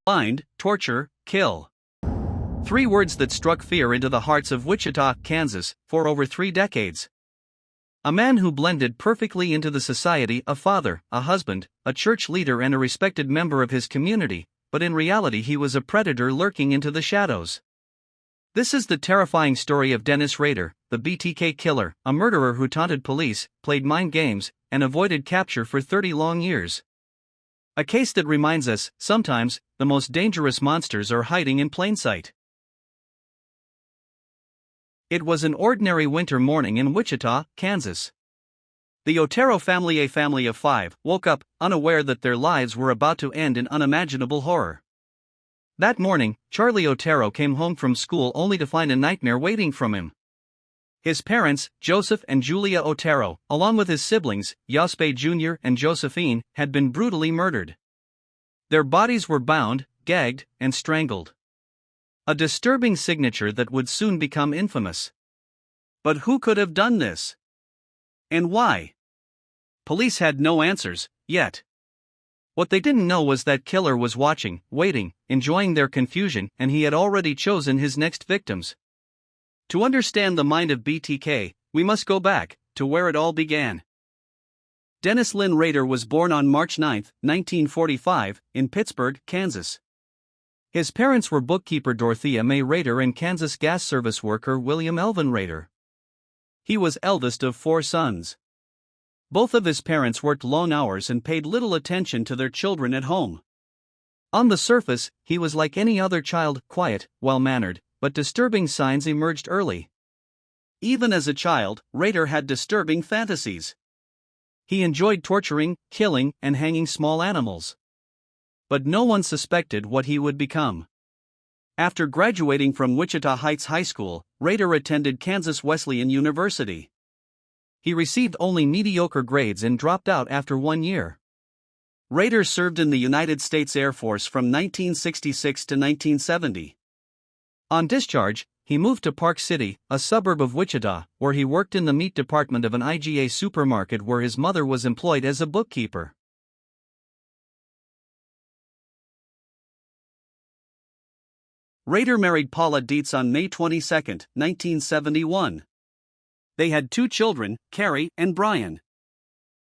Bind, torture, kill. 3 words that struck fear into the hearts of Wichita, Kansas, for over 3 decades. A man who blended perfectly into the society, a father, a husband, a church leader and a respected member of his community, but in reality he was a predator lurking into the shadows. This is the terrifying story of Dennis Rader, the BTK Killer, a murderer who taunted police, played mind games, and avoided capture for 30 long years. A case that reminds us, sometimes, the most dangerous monsters are hiding in plain sight. It was an ordinary winter morning in Wichita, Kansas. The Otero family, a family of 5, woke up, unaware that their lives were about to end in unimaginable horror. That morning, Charlie Otero came home from school only to find a nightmare waiting from him. His parents, Joseph and Julia Otero, along with his siblings, Yospe Jr. and Josephine, had been brutally murdered. Their bodies were bound, gagged, and strangled. A disturbing signature that would soon become infamous. But who could have done this? And why? Police had no answers, yet. What they didn't know was that killer was watching, waiting, enjoying their confusion, and he had already chosen his next victims. To understand the mind of BTK, we must go back to where it all began. Dennis Lynn Rader was born on March 9, 1945, in Pittsburgh, Kansas. His parents were bookkeeper Dorothea May Rader and Kansas gas service worker William Elvin Rader. He was eldest of 4 sons. Both of his parents worked long hours and paid little attention to their children at home. On the surface, he was like any other child, quiet, well-mannered, but disturbing signs emerged early. Even as a child, Rader had disturbing fantasies. He enjoyed torturing, killing, and hanging small animals. But no one suspected what he would become. After graduating from Wichita Heights High School, Rader attended Kansas Wesleyan University. He received only mediocre grades and dropped out after 1 year. Rader served in the United States Air Force from 1966 to 1970. On discharge, he moved to Park City, a suburb of Wichita, where he worked in the meat department of an IGA supermarket where his mother was employed as a bookkeeper. Rader married Paula Dietz on May 22, 1971. They had 2 children, Carrie and Brian.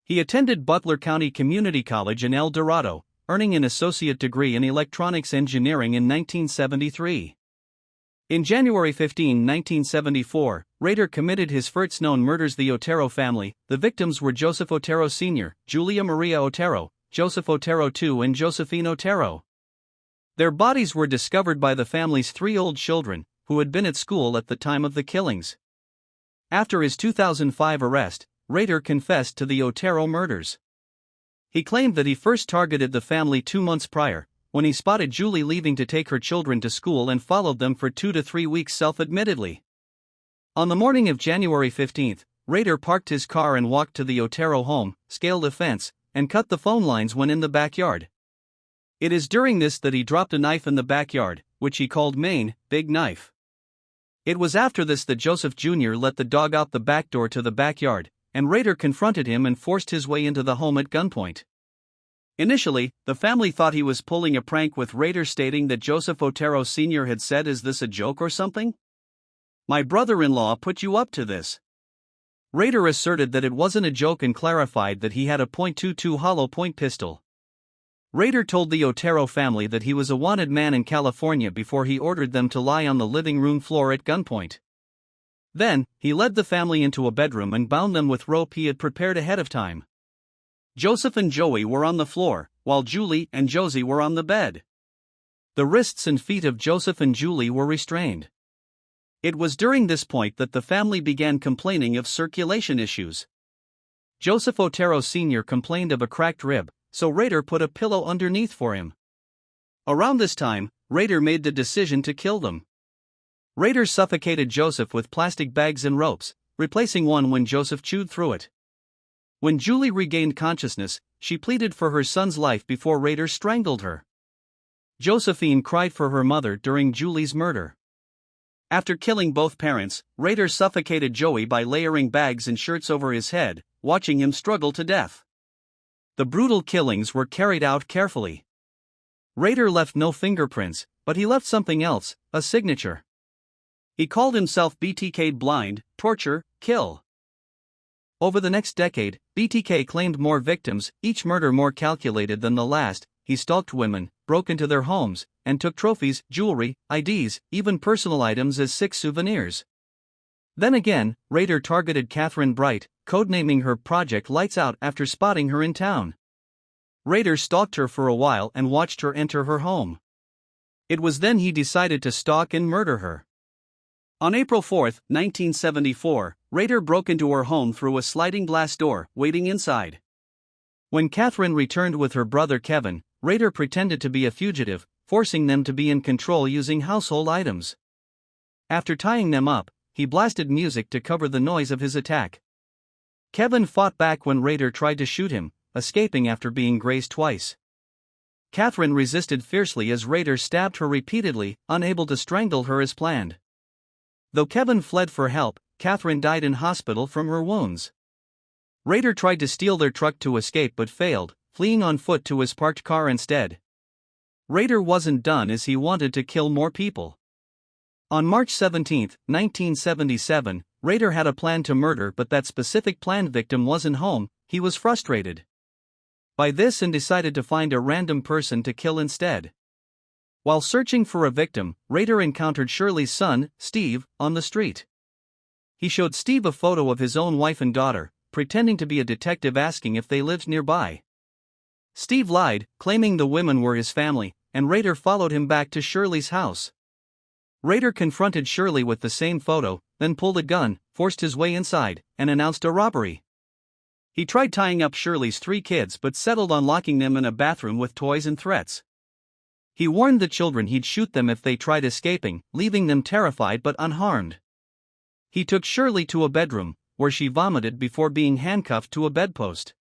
He attended Butler County Community College in El Dorado, earning an associate degree in electronics engineering in 1973. In January 15, 1974, Rader committed his first known murders. The Otero family. The victims were Joseph Otero Sr., Julia Maria Otero, Joseph Otero II and Josephine Otero. Their bodies were discovered by the family's 3 old children, who had been at school at the time of the killings. After his 2005 arrest, Rader confessed to the Otero murders. He claimed that he first targeted the family 2 months prior, when he spotted Julie leaving to take her children to school and followed them for 2 to 3 weeks self-admittedly. On the morning of January 15, Rader parked his car and walked to the Otero home, scaled a fence, and cut the phone lines when in the backyard. It is during this that he dropped a knife in the backyard, which he called Maine, Big Knife. It was after this that Joseph Jr. let the dog out the back door to the backyard, and Rader confronted him and forced his way into the home at gunpoint. Initially, the family thought he was pulling a prank, with Rader stating that Joseph Otero Sr. had said, "Is this a joke or something? My brother-in-law put you up to this." Rader asserted that it wasn't a joke and clarified that he had a .22 hollow point pistol. Rader told the Otero family that he was a wanted man in California before he ordered them to lie on the living room floor at gunpoint. Then, he led the family into a bedroom and bound them with rope he had prepared ahead of time. Joseph and Joey were on the floor, while Julie and Josie were on the bed. The wrists and feet of Joseph and Julie were restrained. It was during this point that the family began complaining of circulation issues. Joseph Otero Sr. complained of a cracked rib, so Rader put a pillow underneath for him. Around this time, Rader made the decision to kill them. Rader suffocated Joseph with plastic bags and ropes, replacing one when Joseph chewed through it. When Julie regained consciousness, she pleaded for her son's life before Rader strangled her. Josephine cried for her mother during Julie's murder. After killing both parents, Rader suffocated Joey by layering bags and shirts over his head, watching him struggle to death. The brutal killings were carried out carefully. Rader left no fingerprints, but he left something else, a signature. He called himself BTK Blind, Torture, Kill. Over the next decade, BTK claimed more victims, each murder more calculated than the last. He stalked women, broke into their homes, and took trophies, jewelry, IDs, even personal items as sick souvenirs. Then again, Rader targeted Catherine Bright, codenaming her Project Lights Out after spotting her in town. Rader stalked her for a while and watched her enter her home. It was then he decided to stalk and murder her. On April 4, 1974, Rader broke into her home through a sliding glass door, waiting inside. When Catherine returned with her brother Kevin, Rader pretended to be a fugitive, forcing them to be in control using household items. After tying them up, he blasted music to cover the noise of his attack. Kevin fought back when Rader tried to shoot him, escaping after being grazed twice. Catherine resisted fiercely as Rader stabbed her repeatedly, unable to strangle her as planned. Though Kevin fled for help, Catherine died in hospital from her wounds. Rader tried to steal their truck to escape but failed, fleeing on foot to his parked car instead. Rader wasn't done as he wanted to kill more people. On March 17, 1977, Rader had a plan to murder, but that specific planned victim wasn't home. He was frustrated by this and decided to find a random person to kill instead. While searching for a victim, Rader encountered Shirley's son, Steve, on the street. He showed Steve a photo of his own wife and daughter, pretending to be a detective asking if they lived nearby. Steve lied, claiming the women were his family, and Rader followed him back to Shirley's house. Rader confronted Shirley with the same photo, then pulled a gun, forced his way inside, and announced a robbery. He tried tying up Shirley's 3 kids but settled on locking them in a bathroom with toys and threats. He warned the children he'd shoot them if they tried escaping, leaving them terrified but unharmed. He took Shirley to a bedroom, where she vomited before being handcuffed to a bedpost.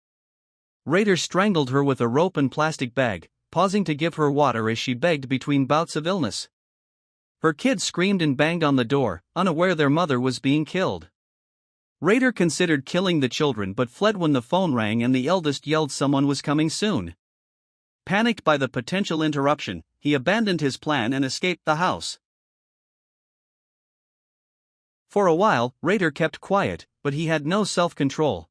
Rader strangled her with a rope and plastic bag, pausing to give her water as she begged between bouts of illness. Her kids screamed and banged on the door, unaware their mother was being killed. Rader considered killing the children but fled when the phone rang and the eldest yelled someone was coming soon. Panicked by the potential interruption, he abandoned his plan and escaped the house. For a while, Rader kept quiet, but he had no self-control.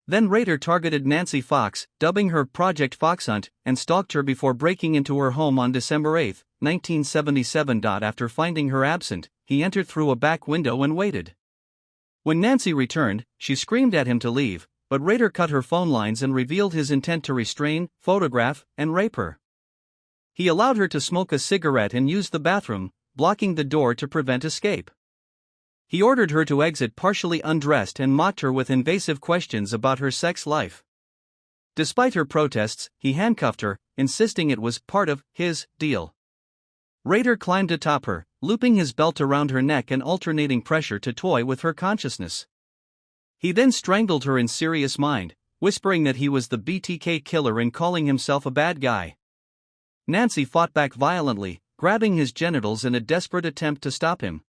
Then Rader targeted Nancy Fox, dubbing her Project Foxhunt, and stalked her before breaking into her home on December 8, 1977. After finding her absent, he entered through a back window and waited. When Nancy returned, she screamed at him to leave, but Rader cut her phone lines and revealed his intent to restrain, photograph, and rape her. He allowed her to smoke a cigarette and use the bathroom, blocking the door to prevent escape. He ordered her to exit partially undressed and mocked her with invasive questions about her sex life. Despite her protests, he handcuffed her, insisting it was part of his deal. Rader climbed atop her, looping his belt around her neck and alternating pressure to toy with her consciousness. He then strangled her in serious mind, whispering that he was the BTK Killer and calling himself a bad guy. Nancy fought back violently, grabbing his genitals in a desperate attempt to stop him.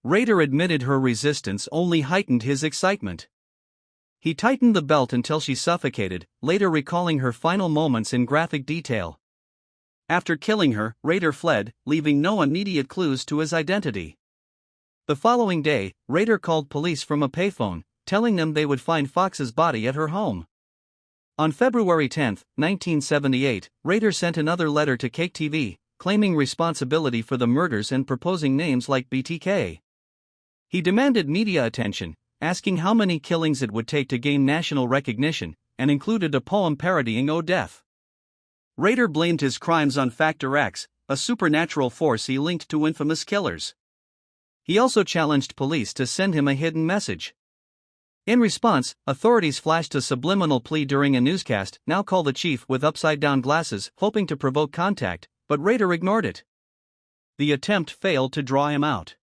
Rader admitted her resistance only heightened his excitement. He tightened the belt until she suffocated, later recalling her final moments in graphic detail. After killing her, Rader fled, leaving no immediate clues to his identity. The following day, Rader called police from a payphone, telling them they would find Fox's body at her home. On February 10, 1978, Rader sent another letter to Cake TV, claiming responsibility for the murders and proposing names like BTK. He demanded media attention, asking how many killings it would take to gain national recognition, and included a poem parodying "Oh Death." Rader blamed his crimes on Factor X, a supernatural force he linked to infamous killers. He also challenged police to send him a hidden message. In response, authorities flashed a subliminal plea during a newscast, "Now call the chief," with upside-down glasses, hoping to provoke contact, but Rader ignored it. The attempt failed to draw him out.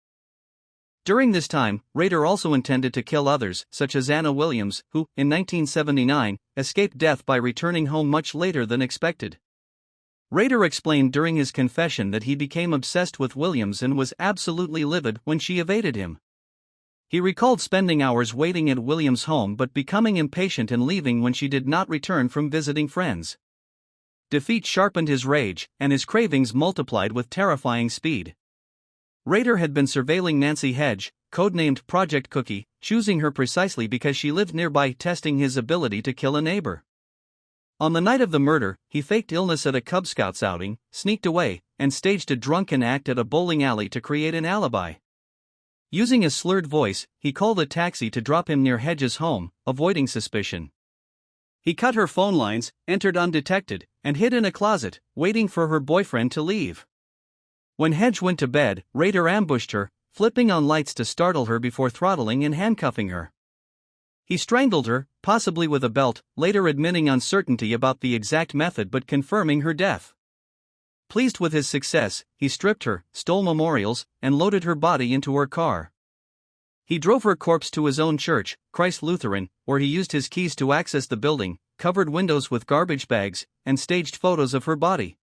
During this time, Rader also intended to kill others, such as Anna Williams, who, in 1979, escaped death by returning home much later than expected. Rader explained during his confession that he became obsessed with Williams and was absolutely livid when she evaded him. He recalled spending hours waiting at Williams' home but becoming impatient and leaving when she did not return from visiting friends. Defeat sharpened his rage, and his cravings multiplied with terrifying speed. Rader had been surveilling Nancy Hedge, codenamed Project Cookie, choosing her precisely because she lived nearby, testing his ability to kill a neighbor. On the night of the murder, he faked illness at a Cub Scouts outing, sneaked away, and staged a drunken act at a bowling alley to create an alibi. Using a slurred voice, he called a taxi to drop him near Hedge's home, avoiding suspicion. He cut her phone lines, entered undetected, and hid in a closet, waiting for her boyfriend to leave. When Hedge went to bed, Rader ambushed her, flipping on lights to startle her before throttling and handcuffing her. He strangled her, possibly with a belt, later admitting uncertainty about the exact method but confirming her death. Pleased with his success, he stripped her, stole memorials, and loaded her body into her car. He drove her corpse to his own church, Christ Lutheran, where he used his keys to access the building, covered windows with garbage bags, and staged photos of her body.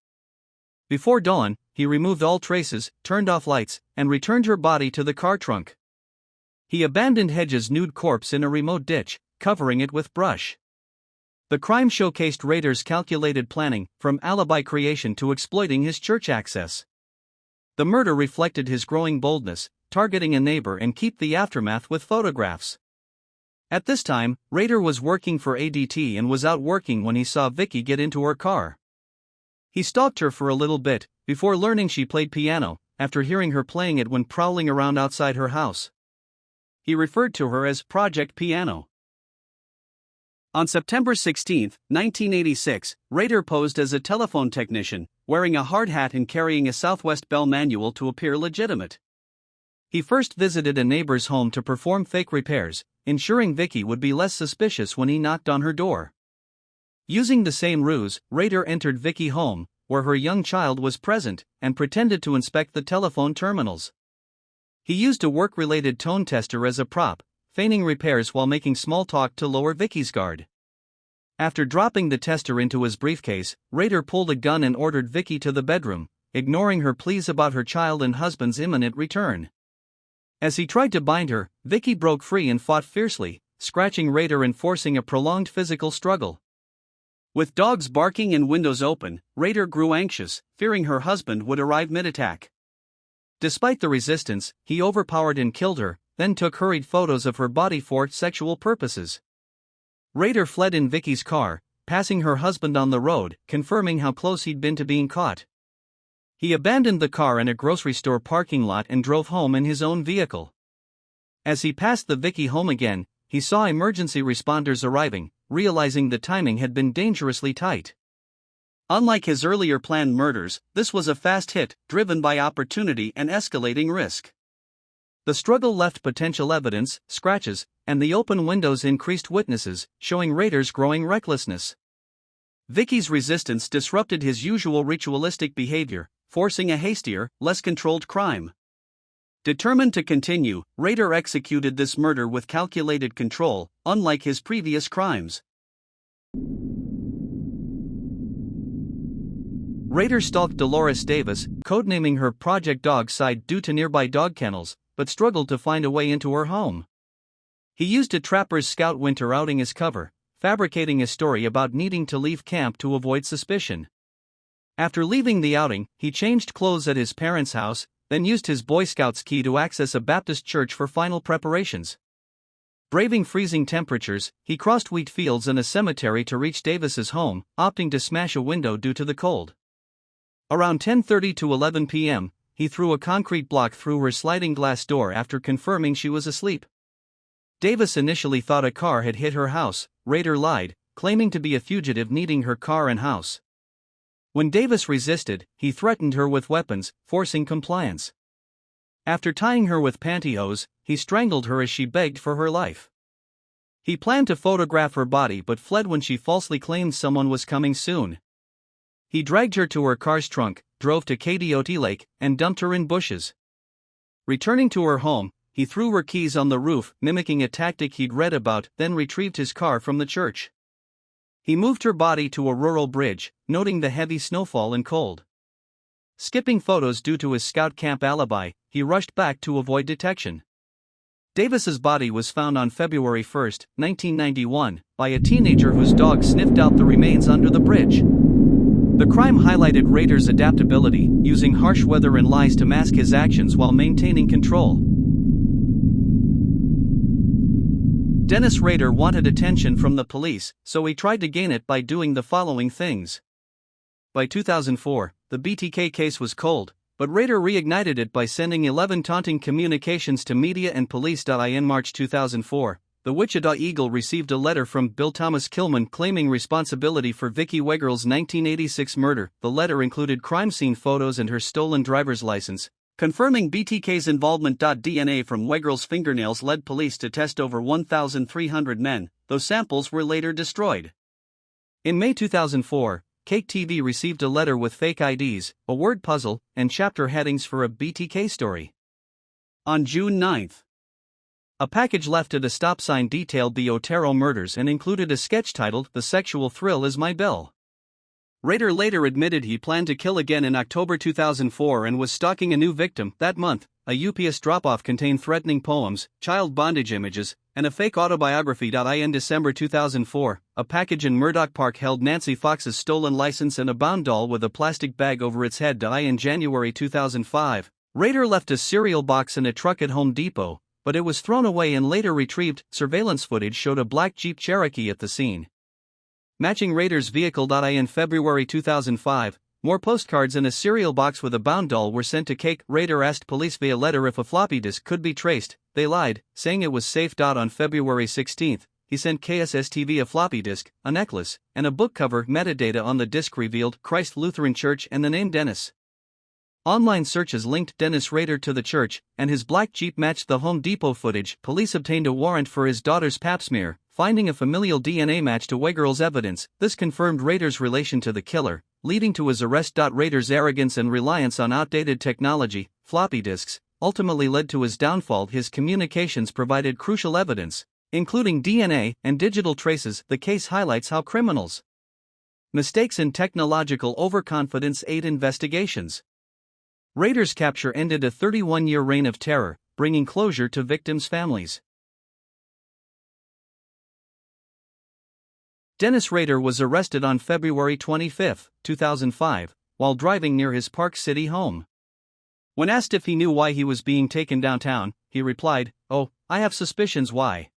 Before dawn, he removed all traces, turned off lights, and returned her body to the car trunk. He abandoned Hedge's nude corpse in a remote ditch, covering it with brush. The crime showcased Rader's calculated planning, from alibi creation to exploiting his church access. The murder reflected his growing boldness, targeting a neighbor and keep the aftermath with photographs. At this time, Rader was working for ADT and was out working when he saw Vicky get into her car. He stalked her for a little bit, before learning she played piano, after hearing her playing it when prowling around outside her house. He referred to her as Project Piano. On September 16, 1986, Rader posed as a telephone technician, wearing a hard hat and carrying a Southwest Bell manual to appear legitimate. He first visited a neighbor's home to perform fake repairs, ensuring Vicky would be less suspicious when he knocked on her door. Using the same ruse, Rader entered Vicky's home, where her young child was present, and pretended to inspect the telephone terminals. He used a work-related tone tester as a prop, feigning repairs while making small talk to lower Vicky's guard. After dropping the tester into his briefcase, Rader pulled a gun and ordered Vicky to the bedroom, ignoring her pleas about her child and husband's imminent return. As he tried to bind her, Vicky broke free and fought fiercely, scratching Rader and forcing a prolonged physical struggle. With dogs barking and windows open, Rader grew anxious, fearing her husband would arrive mid-attack. Despite the resistance, he overpowered and killed her, then took hurried photos of her body for sexual purposes. Rader fled in Vicky's car, passing her husband on the road, confirming how close he'd been to being caught. He abandoned the car in a grocery store parking lot and drove home in his own vehicle. As he passed the Vicky home again, he saw emergency responders arriving, realizing the timing had been dangerously tight. Unlike his earlier planned murders, this was a fast hit, driven by opportunity and escalating risk. The struggle left potential evidence, scratches, and the open windows increased witnesses, showing Rader's growing recklessness. Vicky's resistance disrupted his usual ritualistic behavior, forcing a hastier, less controlled crime. Determined to continue, Rader executed this murder with calculated control, unlike his previous crimes. Rader stalked Dolores Davis, codenaming her Project Dog Side due to nearby dog kennels, but struggled to find a way into her home. He used a trapper's scout winter outing as cover, fabricating a story about needing to leave camp to avoid suspicion. After leaving the outing, he changed clothes at his parents' house, then used his Boy Scouts key to access a Baptist church for final preparations. Braving freezing temperatures, he crossed wheat fields and a cemetery to reach Davis's home, opting to smash a window due to the cold. Around 10:30 to 11 p.m., he threw a concrete block through her sliding glass door after confirming she was asleep. Davis initially thought a car had hit her house. Rader lied, claiming to be a fugitive needing her car and house. When Davis resisted, he threatened her with weapons, forcing compliance. After tying her with pantyhose, he strangled her as she begged for her life. He planned to photograph her body but fled when she falsely claimed someone was coming soon. He dragged her to her car's trunk, drove to KDOT Lake, and dumped her in bushes. Returning to her home, he threw her keys on the roof, mimicking a tactic he'd read about, then retrieved his car from the church. He moved her body to a rural bridge, noting the heavy snowfall and cold. Skipping photos due to his scout camp alibi, he rushed back to avoid detection. Davis's body was found on February 1, 1991, by a teenager whose dog sniffed out the remains under the bridge. The crime highlighted Rader's adaptability, using harsh weather and lies to mask his actions while maintaining control. Dennis Rader wanted attention from the police, so he tried to gain it by doing the following things. By 2004, the BTK case was cold, but Rader reignited it by sending 11 taunting communications to media and police. In March 2004, the Wichita Eagle received a letter from Bill Thomas Kilman claiming responsibility for Vicki Wegerle's 1986 murder. The letter included crime scene photos and her stolen driver's license, confirming BTK's involvement. DNA from Wegerle's fingernails led police to test over 1,300 men, though samples were later destroyed. In May 2004, Cake TV received a letter with fake IDs, a word puzzle, and chapter headings for a BTK story. On June 9, a package left at a stop sign detailed the Otero murders and included a sketch titled "The Sexual Thrill Is My Bill." Rader later admitted he planned to kill again in October 2004 and was stalking a new victim. That month, a UPS drop-off contained threatening poems, child bondage images, and a fake autobiography. In December 2004, a package in Murdoch Park held Nancy Fox's stolen license and a bound doll with a plastic bag over its head. In January 2005, Rader left a cereal box in a truck at Home Depot, but it was thrown away and later retrieved. Surveillance footage showed a black Jeep Cherokee at the scene, matching Rader's vehicle. In February 2005, more postcards in a cereal box with a bound doll were sent to Cake. Rader asked police via letter if a floppy disk could be traced. They lied, saying it was safe. On February 16, he sent KSS-TV a floppy disk, a necklace, and a book cover. Metadata on the disk revealed Christ Lutheran Church and the name Dennis. Online searches linked Dennis Rader to the church, and his black Jeep matched the Home Depot footage. Police obtained a warrant for his daughter's pap smear, finding a familial DNA match to Wegerle's evidence. This confirmed Rader's relation to the killer, leading to his arrest. Rader's arrogance and reliance on outdated technology, floppy disks, ultimately led to his downfall. His communications provided crucial evidence, including DNA and digital traces. The case highlights how criminals' mistakes and technological overconfidence aid investigations. Rader's capture ended a 31-year reign of terror, bringing closure to victims' families. Dennis Rader was arrested on February 25, 2005, while driving near his Park City home. When asked if he knew why he was being taken downtown, he replied, "Oh, I have suspicions why."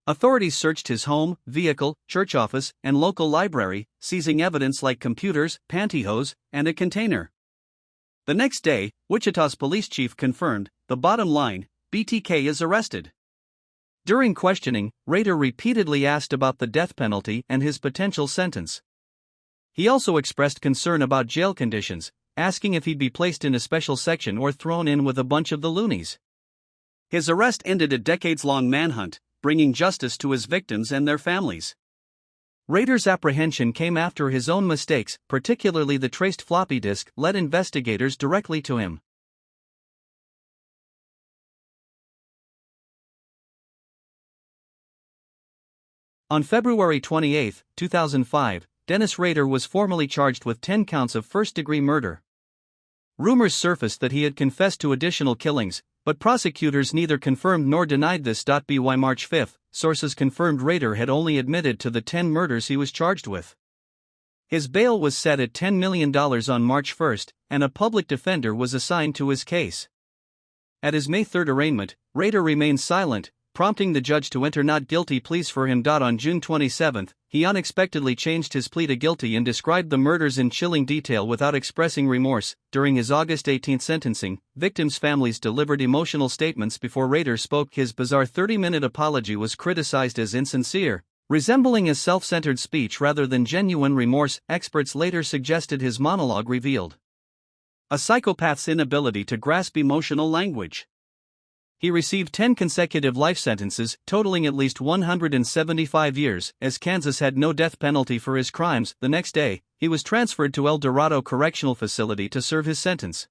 Authorities searched his home, vehicle, church office, and local library, seizing evidence like computers, pantyhose, and a container. The next day, Wichita's police chief confirmed, the bottom line, BTK is arrested. During questioning, Rader repeatedly asked about the death penalty and his potential sentence. He also expressed concern about jail conditions, asking if he'd be placed in a special section or thrown in with a bunch of the loonies. His arrest ended a decades-long manhunt, bringing justice to his victims and their families. Rader's apprehension came after his own mistakes, particularly the traced floppy disk, led investigators directly to him. On February 28, 2005, Dennis Rader was formally charged with 10 counts of first-degree murder. Rumors surfaced that he had confessed to additional killings, but prosecutors neither confirmed nor denied this. By March 5, sources confirmed Rader had only admitted to the 10 murders he was charged with. His bail was set at $10 million on March 1, and a public defender was assigned to his case. At his May 3 arraignment, Rader remained silent, prompting the judge to enter not guilty pleas for him. On June 27, he unexpectedly changed his plea to guilty and described the murders in chilling detail without expressing remorse. During his August 18 sentencing, victims' families delivered emotional statements before Rader spoke. His bizarre 30-minute apology was criticized as insincere, resembling a self-centered speech rather than genuine remorse. Experts later suggested his monologue revealed a psychopath's inability to grasp emotional language. He received 10 consecutive life sentences, totaling at least 175 years, as Kansas had no death penalty for his crimes. The next day, he was transferred to El Dorado Correctional Facility to serve his sentence.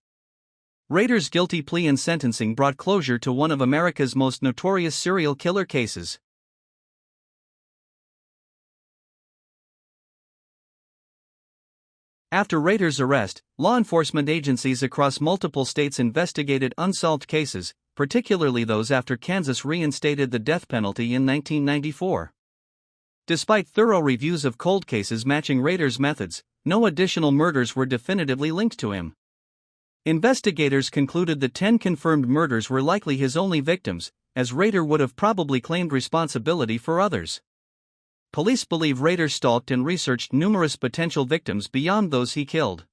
Rader's guilty plea and sentencing brought closure to one of America's most notorious serial killer cases. After Rader's arrest, law enforcement agencies across multiple states investigated unsolved cases, particularly those after Kansas reinstated the death penalty in 1994. Despite thorough reviews of cold cases matching Rader's methods, no additional murders were definitively linked to him. Investigators concluded the 10 confirmed murders were likely his only victims, as Rader would have probably claimed responsibility for others. Police believe Rader stalked and researched numerous potential victims beyond those he killed.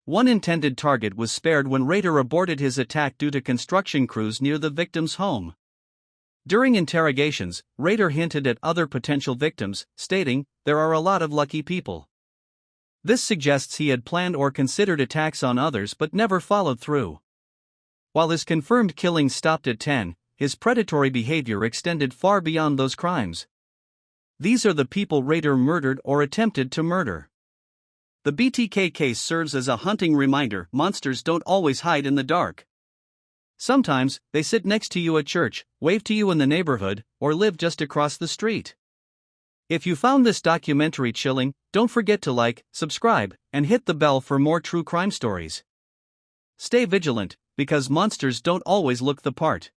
One intended target was spared when Rader aborted his attack due to construction crews near the victim's home. During interrogations, Rader hinted at other potential victims, stating, "There are a lot of lucky people." This suggests he had planned or considered attacks on others but never followed through. While his confirmed killings stopped at 10, his predatory behavior extended far beyond those crimes. These are the people Rader murdered or attempted to murder. The BTK case serves as a haunting reminder: monsters don't always hide in the dark. Sometimes, they sit next to you at church, wave to you in the neighborhood, or live just across the street. If you found this documentary chilling, don't forget to like, subscribe, and hit the bell for more true crime stories. Stay vigilant, because monsters don't always look the part.